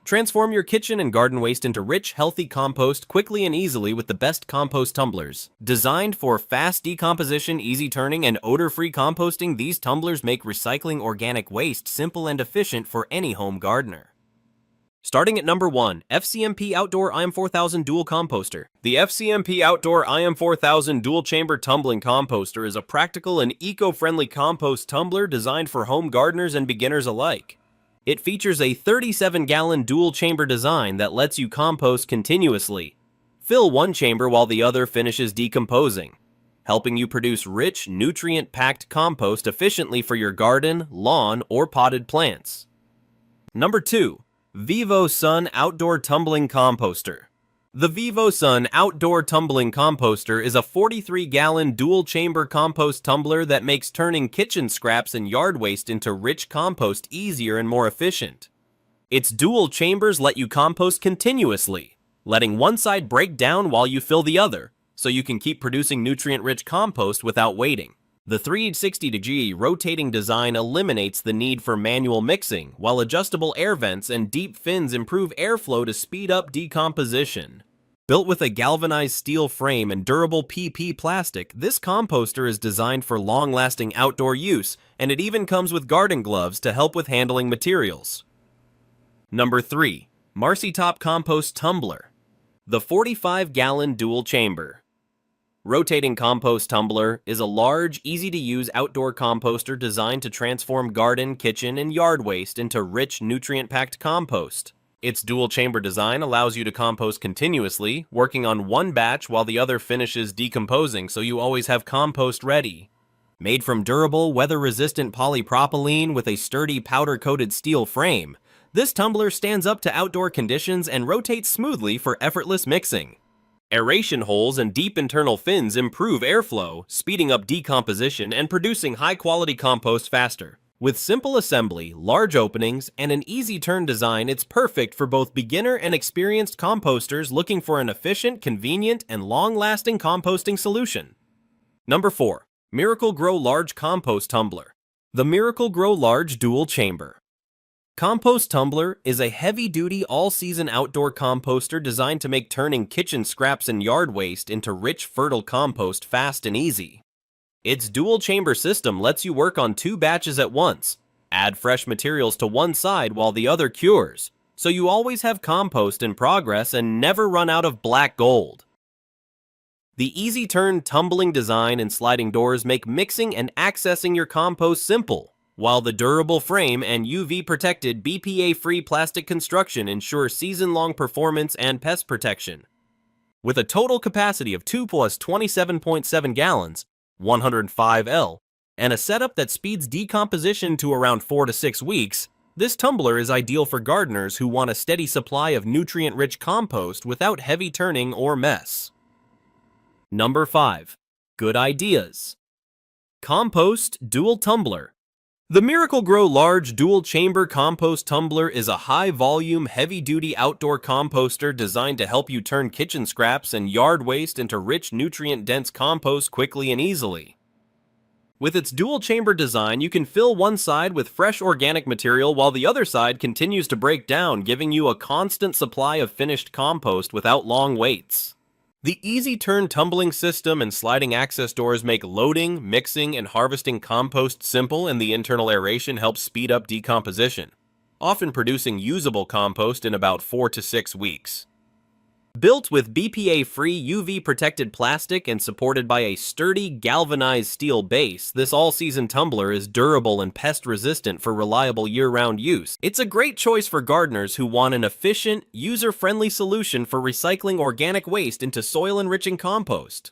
Transform your kitchen and garden waste into rich, healthy compost quickly and easily with the best compost tumblers. Designed for fast decomposition, easy turning, and odor-free composting, these tumblers make recycling organic waste simple and efficient for any home gardener. Starting at number 1, FCMP Outdoor IM4000 Dual Composter. The FCMP Outdoor IM4000 Dual Chamber Tumbling Composter is a practical and eco-friendly compost tumbler designed for home gardeners and beginners alike. It features a 37-gallon dual chamber design that lets you compost continuously. Fill one chamber while the other finishes decomposing, helping you produce rich, nutrient-packed compost efficiently for your garden, lawn, or potted plants. Number 2. VIVOSUN Outdoor Tumbling Composter. The VIVOSUN Outdoor Tumbling Composter is a 43-gallon dual-chamber compost tumbler that makes turning kitchen scraps and yard waste into rich compost easier and more efficient. Its dual chambers let you compost continuously, letting one side break down while you fill the other, so you can keep producing nutrient-rich compost without waiting. The 360-degree rotating design eliminates the need for manual mixing, while adjustable air vents and deep fins improve airflow to speed up decomposition. Built with a galvanized steel frame and durable PP plastic, this composter is designed for long-lasting outdoor use, and it even comes with garden gloves to help with handling materials. Number 3. Marcytop Compost Tumbler. The 45-gallon dual chamber. Rotating Compost Tumbler is a large, easy-to-use outdoor composter designed to transform garden, kitchen, and yard waste into rich, nutrient-packed compost. Its dual-chamber design allows you to compost continuously, working on one batch while the other finishes decomposing, so you always have compost ready. Made from durable, weather-resistant polypropylene with a sturdy powder-coated steel frame, this tumbler stands up to outdoor conditions and rotates smoothly for effortless mixing. Aeration holes and deep internal fins improve airflow, speeding up decomposition and producing high-quality compost faster. With simple assembly, large openings, and an easy-turn design, it's perfect for both beginner and experienced composters looking for an efficient, convenient, and long-lasting composting solution. Number 4. Miracle-Gro Large Compost Tumbler. The Miracle-Gro Large Dual Chamber. Compost Tumbler is a heavy-duty, all-season outdoor composter designed to make turning kitchen scraps and yard waste into rich, fertile compost fast and easy. Its dual-chamber system lets you work on 2 batches at once, add fresh materials to one side while the other cures, so you always have compost in progress and never run out of black gold. The easy-turn tumbling design and sliding doors make mixing and accessing your compost simple, while the durable frame and UV-protected BPA-free plastic construction ensure season-long performance and pest protection. With a total capacity of 2 plus 27.7 gallons, 105 L, and a setup that speeds decomposition to around 4 to 6 weeks, this tumbler is ideal for gardeners who want a steady supply of nutrient-rich compost without heavy turning or mess. Number 5. Good ideas. Compost Dual Tumbler. The Miracle-Gro Large Dual Chamber Compost Tumbler is a high-volume, heavy-duty outdoor composter designed to help you turn kitchen scraps and yard waste into rich, nutrient-dense compost quickly and easily. With its dual-chamber design, you can fill one side with fresh organic material while the other side continues to break down, giving you a constant supply of finished compost without long waits. The easy-turn tumbling system and sliding access doors make loading, mixing, and harvesting compost simple, and the internal aeration helps speed up decomposition, often producing usable compost in about 4 to 6 weeks. Built with BPA-free UV-protected plastic and supported by a sturdy galvanized steel base, this all-season tumbler is durable and pest-resistant for reliable year-round use. It's a great choice for gardeners who want an efficient, user-friendly solution for recycling organic waste into soil-enriching compost.